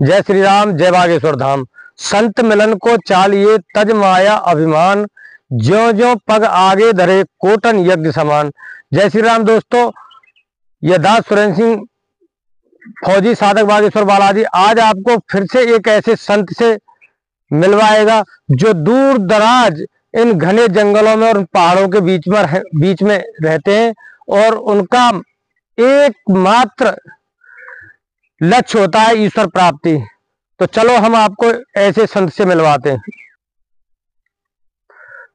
जय श्री राम, जय बागेश्वर धाम। संत मिलन को चालिए तज माया अभिमान, ज्यों ज्यों पग आगे धरे कोटन यज्ञ समान। जय श्री राम दोस्तों, यह दास सुरेंद्र सिंह फौजी साधक बागेश्वर बालाजी आज आपको फिर से एक ऐसे संत से मिलवाएगा जो दूर दराज इन घने जंगलों में और पहाड़ों के बीच में रहते हैं और उनका एकमात्र लक्ष्य होता है ईश्वर प्राप्ति। तो चलो हम आपको ऐसे संत से मिलवाते हैं।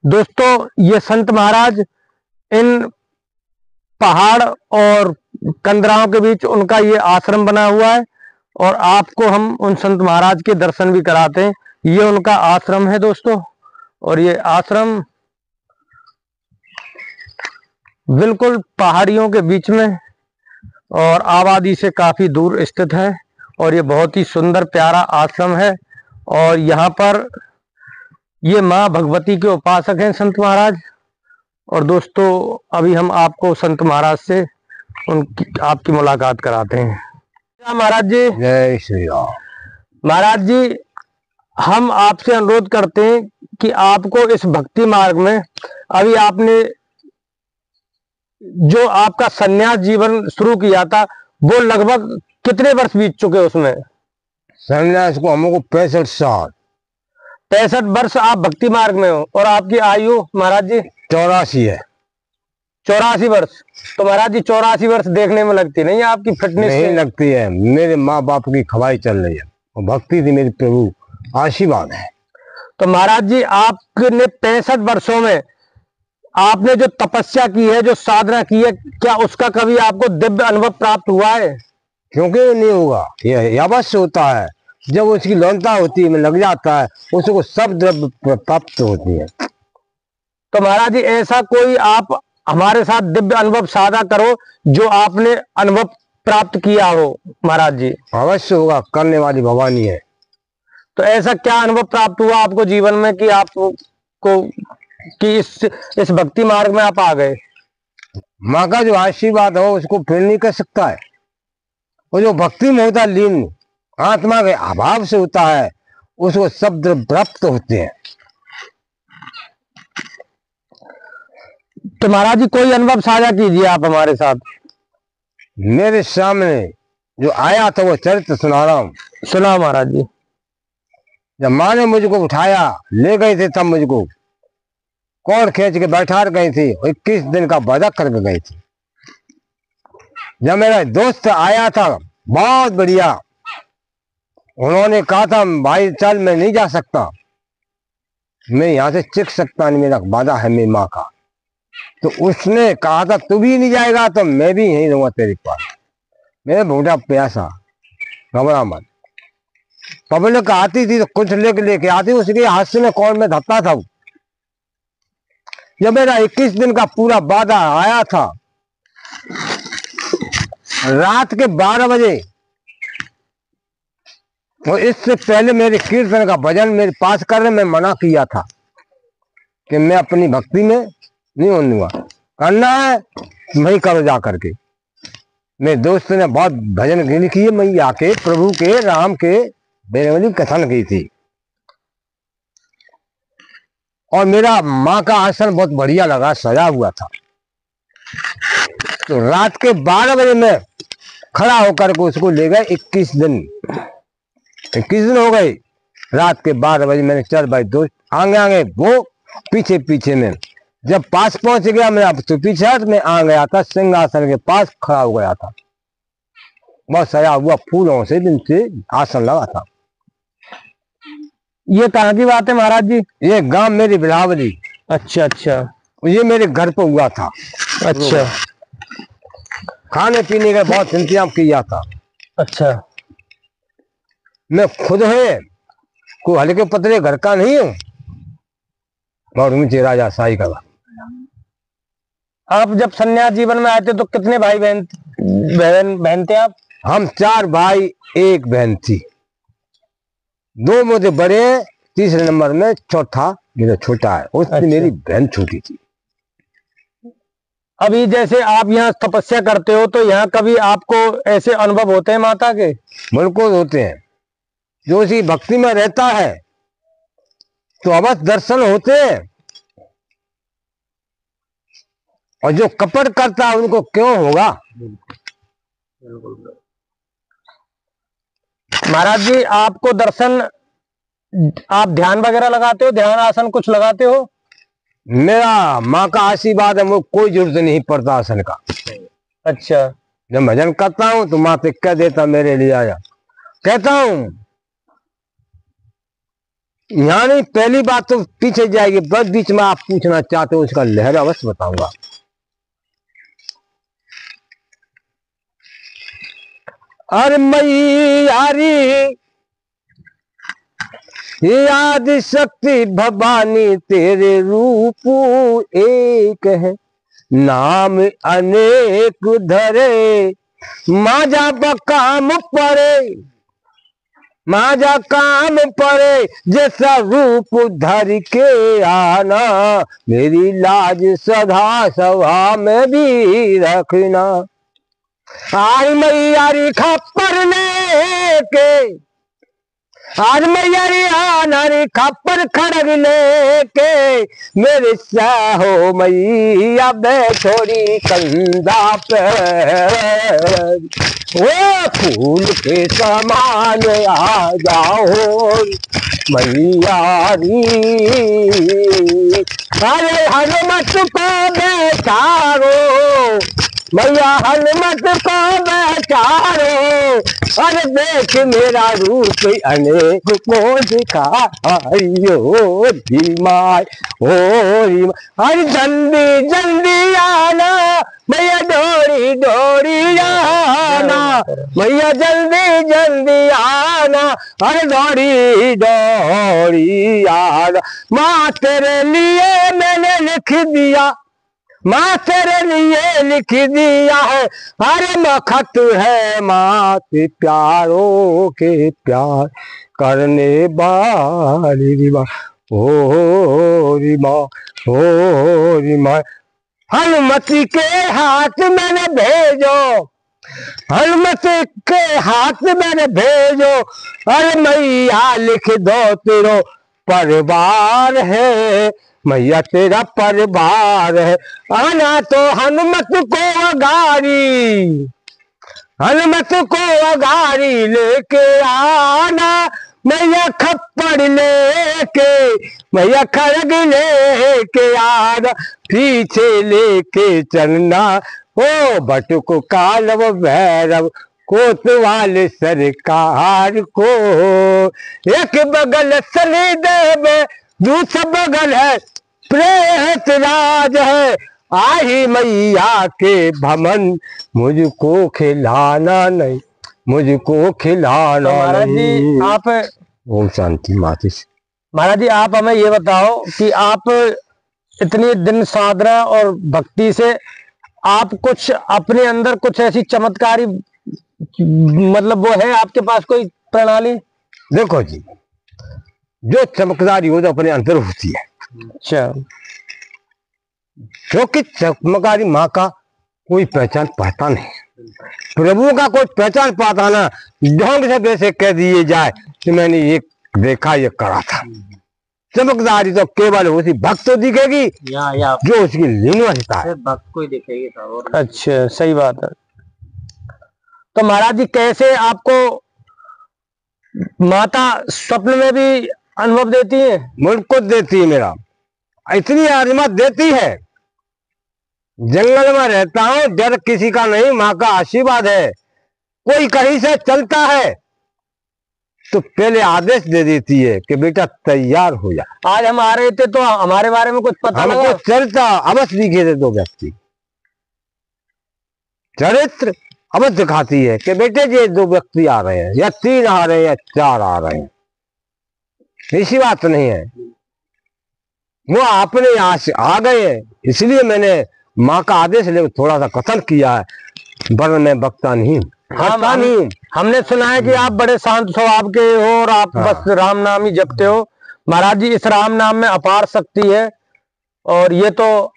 दोस्तों, ये संत महाराज इन पहाड़ और कंदराओं के बीच उनका ये आश्रम बना हुआ है और आपको हम उन संत महाराज के दर्शन भी कराते हैं। ये उनका आश्रम है दोस्तों, और ये आश्रम बिल्कुल पहाड़ियों के बीच में और आबादी से काफी दूर स्थित है और ये बहुत ही सुंदर प्यारा आश्रम है। और यहाँ पर ये माँ भगवती के उपासक हैं संत महाराज। और दोस्तों, अभी हम आपको संत महाराज से आपकी मुलाकात कराते हैं। महाराज जी, जय श्री राम। महाराज जी, हम आपसे अनुरोध करते हैं कि आपको इस भक्ति मार्ग में अभी आपने जो आपका सन्यास जीवन शुरू किया था वो लगभग कितने वर्ष बीत चुके उसमें? सन्यास को हमको 65 साल। 65 वर्ष आप भक्ति मार्ग में हो और आपकी आयु महाराज जी 84 है। 84 वर्ष। तो महाराज जी 84 वर्ष देखने में लगती नहीं है आपकी फिटनेस नहीं लगती है। मेरे माँ बाप की खवाई चल रही है और भक्ति थी मेरी, प्रभु आशीर्वाद है। तो महाराज जी, आपने 65 वर्षों में आपने जो तपस्या की है, जो साधना की है, क्या उसका कभी आपको दिव्य अनुभव प्राप्त हुआ है? क्योंकि नहीं होगा, ये अवश्य होता है। जब उसकी लौनता होती है, में लग जाता है, उसको सब द्रव्य प्राप्त होती है। तो महाराज जी, ऐसा कोई आप हमारे साथ दिव्य अनुभव साझा करो जो आपने अनुभव प्राप्त किया हो। महाराज जी अवश्य होगा, करने वाली भवानी है। तो ऐसा क्या अनुभव प्राप्त हुआ आपको जीवन में कि आपको कि इस भक्ति मार्ग में आप आ गए? माँ का जो आशीर्वाद हो उसको फिर नहीं कर सकता है। वो जो भक्ति में होता है लीन, आत्मा के अभाव से होता है, उसको शब्द प्राप्त होते हैं। तो महाराज जी, कोई अनुभव साझा कीजिए आप हमारे साथ। मेरे सामने जो आया था वो चरित्र सुना रहा हूँ। सुना महाराज जी। जब माँ ने मुझको उठाया, ले गई थी, तब मुझको कौन खींच के बैठा गई थी, 21 दिन का वादा करके गई थी। जब मेरा दोस्त आया था बहुत बढ़िया, उन्होंने कहा था भाई चल, मैं नहीं जा सकता, मैं यहाँ से चिख सकता नहीं, मेरा वादा है मेरी माँ का। तो उसने कहा था तू भी नहीं जाएगा तो मैं भी यहीं रहूंगा तेरे पास। मेरे भूटा प्यासा, घबरा मत। पब्लिक आती थी तो कुछ लेके आती, उसके हाथ में कौन में धत्ता था। जब मेरा 21 दिन का पूरा वादा आया था, रात के 12 बजे, तो इससे पहले मेरे कीर्तन का भजन मेरे पास करने में मना किया था कि मैं अपनी भक्ति में नहीं होऊंगा, करना है वही करो जा करके। मेरे दोस्त ने बहुत भजन गिन किए, मैं आके प्रभु के राम के बेरवली कथन की थी। और मेरा माँ का आसन बहुत बढ़िया लगा, सजा हुआ था। तो रात के 12 बजे में खड़ा होकर के उसको ले गए। 21 दिन हो गए। रात के 12 बजे मैंने चल भाई दोस्त, आगे वो पीछे पीछे में। जब पास पहुंच गया मैं, अब तो पीछे में आ गया था, सिंहासन के पास खड़ा हो गया था। बहुत सजा हुआ फूलों से दिन से आसन लगा था। ये कहाँ की बात है महाराज जी? ये गांव मेरी बिलावली। अच्छा अच्छा। ये मेरे घर पे हुआ था। अच्छा। खाने पीने का बहुत इंतजाम किया था। अच्छा। मैं खुद है कोई हल्के पतले घर का नहीं हूँ, बहुत ऊंचे राजा शाही का। आप जब सन्यास जीवन में आए थे तो कितने भाई बहन थे आप? हम 4 भाई 1 बहन थी। 2 मुझे बड़े, तीसरे नंबर में चौथा मेरा छोटा है, उससे अच्छा। मेरी बहन छोटी थी। अभी जैसे आप यहाँ तपस्या करते हो तो यहाँ कभी आपको ऐसे अनुभव होते हैं माता के? बिल्कुल होते हैं। जो उसी भक्ति में रहता है तो अवश्य दर्शन होते हैं, और जो कपट करता है उनको क्यों होगा। महाराज जी आपको दर्शन, आप ध्यान वगैरह लगाते हो, ध्यान आसन कुछ लगाते हो? मेरा माँ का आशीर्वाद है, मुझे कोई जरूरत नहीं पड़ता आसन का। अच्छा। जब भजन करता हूँ तो माँ पे कह देता मेरे लिए आया, कहता हूँ यहाँ नहीं। पहली बात तो पीछे जाएगी, बस बीच में आप पूछना चाहते हो उसका लहर अवश्य बताऊंगा। अरे मैयारी याद शक्ति भवानी तेरे रूप एक है, नाम अनेक धरे माजा काम पड़े, माजा काम पड़े जैसा रूप धर के आना, मेरी लाज सदा सभा में भी रखना। आज मैयारी खप्पर लेके, आज मैयारी आनारी खप्पर खड़ग लेके, मेरे साहो मैया बैठोरी कंधा पे, वो फूल के समान आ जाओ मैयारी। अरे हनुमत को बेचारो मैया, हनुमत को बेचारो, अरे देख मेरा रूप अनेक को दिखाइयो माय ओ री। अरे जल्दी जल्दी आना मैया, डोरी डोरी आना मैया, जल्दी जल्दी आना, अरे डोरी डोरी आना। माँ तेरे लिए मैंने लिख दिया, माँ तेरे लिए लिख दिया है, अरे मखत है माँ के प्यारों के प्यार करने वाली रिमा ओ रिमा ओ रिमा। हनुमति के हाथ मैंने भेजो, हनुमति के हाथ मैंने भेजो, अरे मैया लिख दो तेरो परिवार है, मैया तेरा परिवार है। आना तो हनुमत को अगारी, हनुमत को अगारी लेके आना, मैया खप्पड़ लेके, मैया खड़ग लेके आना, पीछे लेके चलना ओ बटुक कालव भैरव कोतवाल सरकार को। एक बगल शनिदेव दूसरा बगल है प्रेत राज है, आई मैया के भमन मुझको खिलाना नहीं, मुझको खिलाना तो महाराज जी नहीं। आप, ओम शांति माता। महाराज जी आप हमें ये बताओ कि आप इतनी दिन साधना और भक्ति से आप कुछ अपने अंदर कुछ ऐसी चमत्कारी, मतलब वो है आपके पास कोई प्रणाली? देखो जी, जो चमकदारी हो तो अपने अंदर होती है। अच्छा। क्योंकि चमत्कारी माँ का कोई पहचान पाता नहीं, प्रभु का कोई पहचान पाता ना, ढंग से वैसे कह दिए जाए कि मैंने ये देखा ये करा था। चमकदारी तो केवल उसी भक्त को दिखेगी जो उसकी लीनता है, भक्त को ही दिखेगी। अच्छा, सही बात है। तो महाराज जी कैसे आपको माता स्वप्न में भी अनुभव देती है? मुझको देती है, मेरा इतनी आजमत देती है। जंगल में रहता हूँ, डर किसी का नहीं, माँ का आशीर्वाद है। कोई कहीं से चलता है तो पहले आदेश दे देती है कि बेटा तैयार हो जा। आज हम आ रहे थे तो हमारे बारे में कुछ पता हमको लगा? चलता अवश्य दिखे थे दो व्यक्ति, चरित्र अवश्य दिखाती है कि बेटे ये दो व्यक्ति आ रहे हैं, या तीन आ रहे हैं, या चार आ रहे हैं। ऐसी बात नहीं है, वो अपने यहाँ से आ गए हैं, इसलिए मैंने माँ का आदेश ले थोड़ा सा कथन किया है, वरन मैं बकता नहीं हूँ। हमने सुना है कि आप बड़े शांत स्वभाव के हो और आप बस राम नाम ही जपते हो। महाराज जी इस राम नाम में अपार शक्ति है, और ये तो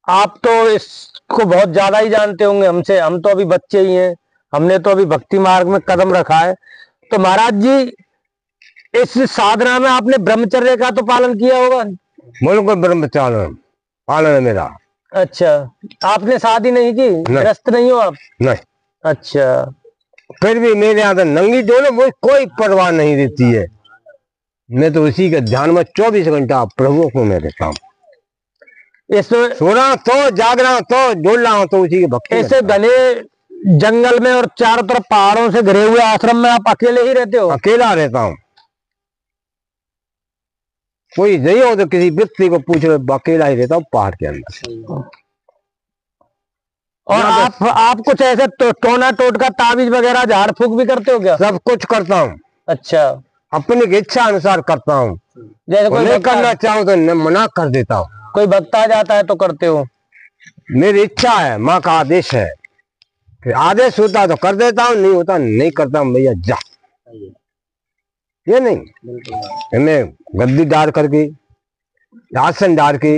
आप तो इसको बहुत ज्यादा ही जानते होंगे हमसे। हम तो अभी बच्चे ही हैं, हमने तो अभी भक्ति मार्ग में कदम रखा है। तो महाराज जी इस साधना में आपने ब्रह्मचर्य का तो पालन किया होगा? बिल्कुल ब्रह्मचर्य पालन है मेरा। अच्छा, आपने शादी नहीं की? ग्रस्त नहीं हो आप? नहीं। अच्छा, फिर भी मेरे यहाँ तो नंगी डोले मुझे कोई परवाह नहीं रहती है। मैं तो उसी के ध्यान में 24 घंटा प्रभु को मैं रहता हूँ। सो रहा हूं तो जाग रहा हूं तो डोल रहा हूं तो उसी की भक्ति। ऐसे घने जंगल में और चारों तरफ पहाड़ों से घिरे हुए आश्रम में आप अकेले ही रहते हो? अकेला रहता हूँ। कोई नहीं हो तो किसी व्यक्ति को पूछ लो, अकेला ही रहता हूँ पहाड़ के अंदर। और आप कुछ ऐसे टोना टोटका ताबीज वगैरह झाड़ फूक भी करते हो क्या? सब कुछ करता हूँ। अच्छा, अपनी इच्छा अनुसार करता हूँ। जैसे कोई नहीं करना चाहूँ तो मना कर देता हूँ। कोई भक्त आ जाता है तो करते हो? मेरी इच्छा है, माँ का आदेश है, फिर आदेश होता तो कर देता हूँ, नहीं होता नहीं करता हूँ। भैया जा, ये नहीं मैं गद्दी डाल करके आसन डाल के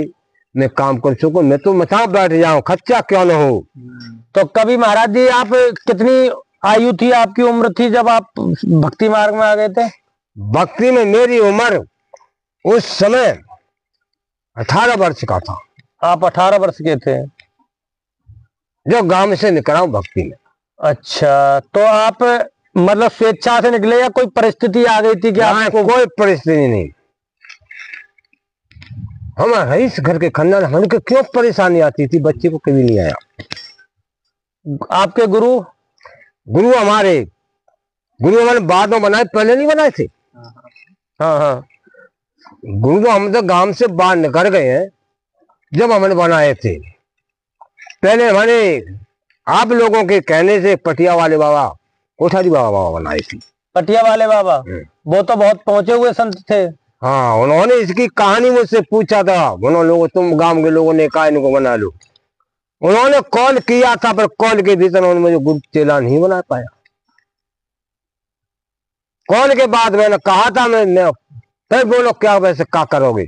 मैं काम कर सकूं। मैं तो मचा बैठ जाऊं, खच्चा क्यों न हो। तो कभी महाराज जी आप कितनी आयु थी, आपकी उम्र थी जब आप भक्ति मार्ग में आ गए थे? भक्ति में मेरी उम्र उस समय 18 वर्ष का था। आप 18 वर्ष के थे जो गांव से निकला हूं भक्ति में। अच्छा, तो आप मतलब स्वेच्छा से निकले या कोई परिस्थिति आ गई थी कि आपको? कोई परिस्थिति नहीं। हम इस घर के खानदान, हमको क्यों परेशानी आती थी, बच्चे को कभी नहीं आया। आपके गुरु हमारे बाद में बनाए, पहले नहीं बनाए थे। हाँ हाँ, गुरु तो हम तो गांव से बाहर निकल गए हैं जब हमने बनाए थे। पहले हमारे आप लोगों के कहने से पटिया वाले बाबा, कोठारी बाबा बनाए थे। पटिया वाले बाबा वो तो बहुत पहुंचे हुए संत थे। हाँ, उन्होंने इसकी कहानी मुझसे पूछा था। उन्होंने लोग, तुम गांव के लोगों ने कहा इनको बना लो। उन्होंने कॉल किया था, पर कॉल के भीतर उन्होंने मुझे गुरु चेला नहीं बना पाया। कॉल के बाद मैंने कहा था, मैं फिर बोलो क्या वैसे क्या करोगे।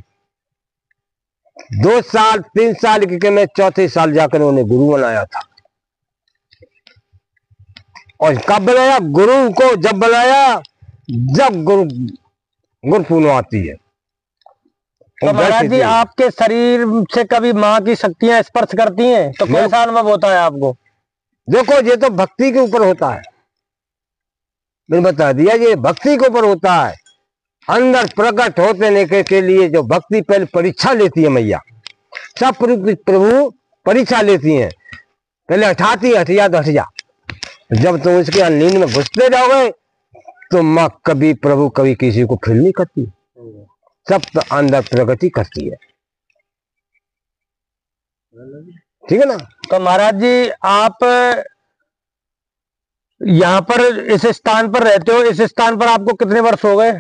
2 साल 3 साल की मैं चौथे साल जाकर उन्हें गुरु बनाया था। और कब बनाया गुरु को? जब बनाया जब गुरु पूर्ण आती है। तो महाराज जी आपके शरीर से कभी माँ की शक्तियां स्पर्श करती हैं तो कैसा अनुभव होता है आपको? देखो, ये तो भक्ति के ऊपर होता है। मैंने बता दिया, ये भक्ति के ऊपर होता है। अंदर प्रकट होने के लिए जो भक्ति पहले परीक्षा लेती है मैया, सब प्रभु परीक्षा लेती हैं। पहले हटाती है, हटिया तो हट जा। जब तुम उसके नींद में घुसते जाओगे तो माँ कभी प्रभु कभी किसी को फील नहीं करती, सब तो अंदर प्रगति करती है। ठीक है ना? तो महाराज जी आप यहाँ पर इस स्थान पर रहते हो, इस स्थान पर आपको कितने वर्ष हो गए?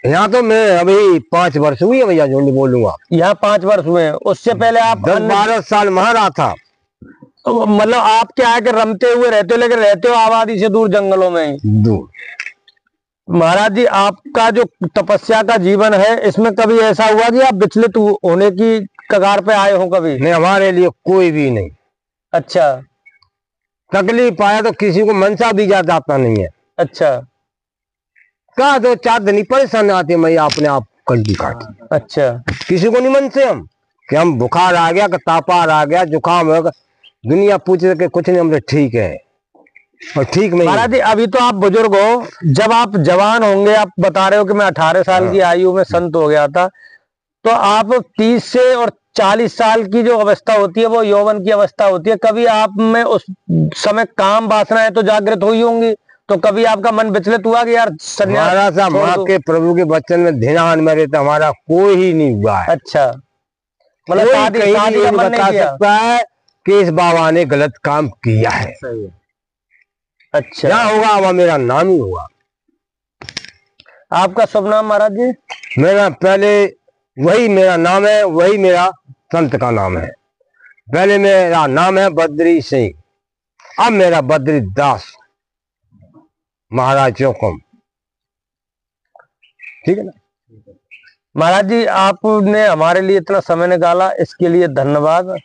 यहाँ तो मैं अभी 5 वर्ष हुई है भैया, जो नहीं बोलूंगा। यहाँ 5 वर्ष हुए। उससे पहले आप 10-12 साल वहां रहा था। तो मतलब आप क्या है कि रमते हुए रहते हो, लेकिन रहते हो आबादी से दूर, जंगलों में ही दूर। महाराज जी आपका जो तपस्या का जीवन है, इसमें कभी ऐसा हुआ कि आप विचलित होने की कगार पे आए हो कभी? नहीं, हमारे लिए कोई भी नहीं। अच्छा, तकलीफ आया तो किसी को मनसा भी ज्यादा आता नहीं है। अच्छा, क्या 2-4 दिन परेशान आती है मैया अपने आप कंटी काटी। अच्छा, किसी को नहीं मनसे हम कि हम बुखार आ गया, तापार आ गया, जुकाम हो गया, दुनिया पूछे कि कुछ नहीं, हमसे ठीक है और ठीक नहीं। महाराज जी अभी तो आप बुजुर्ग हो, जब आप जवान होंगे, आप बता रहे हो कि मैं 18 साल की आयु में संत हो गया था, तो आप 30 से और 40 साल की जो अवस्था होती है वो यौवन की अवस्था होती है। कभी आप में उस समय काम वासनाएं तो जागृत हुई होंगी, तो कभी आपका मन विचलित हुआ कि यार संन्यास? माँ के प्रभु के वचन में ध्यान में रहता हमारा कोई ही नहीं हुआ है। अच्छा, मतलब शादी का मन नहीं किया सकता है कि इस बाबा ने गलत काम किया है। अच्छा, क्या होगा? वह मेरा नाम ही होगा। आपका शुभ नाम महाराज जी? मेरा पहले वही मेरा नाम है, वही मेरा संत का नाम है। पहले मेरा नाम है बद्री सिंह, अब मेरा बद्री दास महाराज चौकम। ठीक है ना? महाराज जी आपने हमारे लिए इतना समय निकाला, इसके लिए धन्यवाद।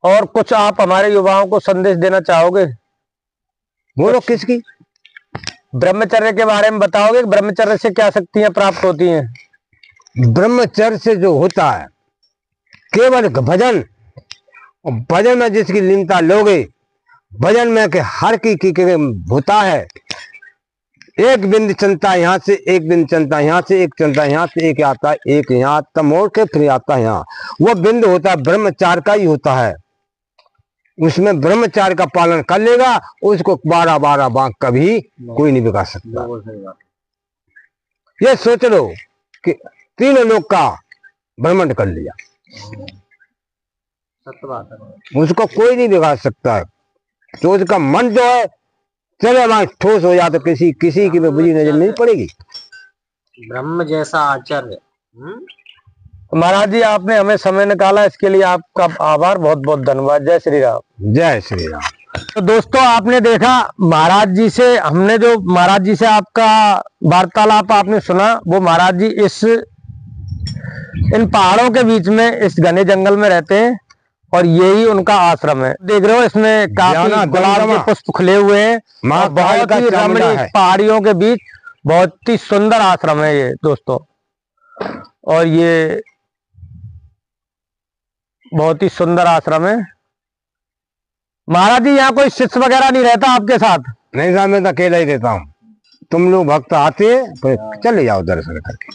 और कुछ आप हमारे युवाओं को संदेश देना चाहोगे? बोलो। किसकी? ब्रह्मचर्य के बारे में बताओगे? ब्रह्मचर्य से क्या शक्तियां प्राप्त होती हैं? ब्रह्मचर्य से जो होता है केवल भजन, और भजन में जिसकी लीनता लोगे, भजन में के हर की होता है, एक बिंद चलता यहाँ से, एक बिंद चलता यहाँ से, एक चलता यहाँ से, एक आता है, एक यहाँ तब मोड़ के फिर आता है यहाँ। वो बिंद होता है ब्रह्मचार्य का ही होता है। उसमें ब्रह्मचार्य का पालन कर लेगा, उसको 12-12 बांक कभी कोई नहीं बिगा सकता। ये सोच लो कि तीनों लोग का भ्रमण कर लिया, उसको कोई नहीं बिगाड़ सकता है। तो उसका मन जो है चले वहां ठोस हो जाए तो किसी की भी बुरी नजर नहीं पड़ेगी। ब्रह्म जैसा आचार्य। महाराज जी, आपने हमें समय निकाला, इसके लिए आपका आभार, बहुत बहुत धन्यवाद। जय श्री राम। जय श्री राम। तो दोस्तों, आपने देखा महाराज जी से, हमने जो महाराज जी से आपका वार्तालाप आपने सुना, वो महाराज जी इन पहाड़ों के बीच में इस घने जंगल में रहते हैं और यही उनका आश्रम है। देख रहे हो, इसमें काफी गुलाब के पुष्प खिले हुए हैं, बहुत ही रमणीय पहाड़ियों के बीच बहुत ही सुंदर आश्रम है ये दोस्तों। और ये बहुत ही सुंदर आश्रम है। महाराज जी, यहाँ कोई शिष्य वगैरह नहीं रहता आपके साथ? नहीं साहब, मैं तो अकेला ही रहता हूँ। तुम लोग भक्त आते हैं चले जाओ दर्शन करके।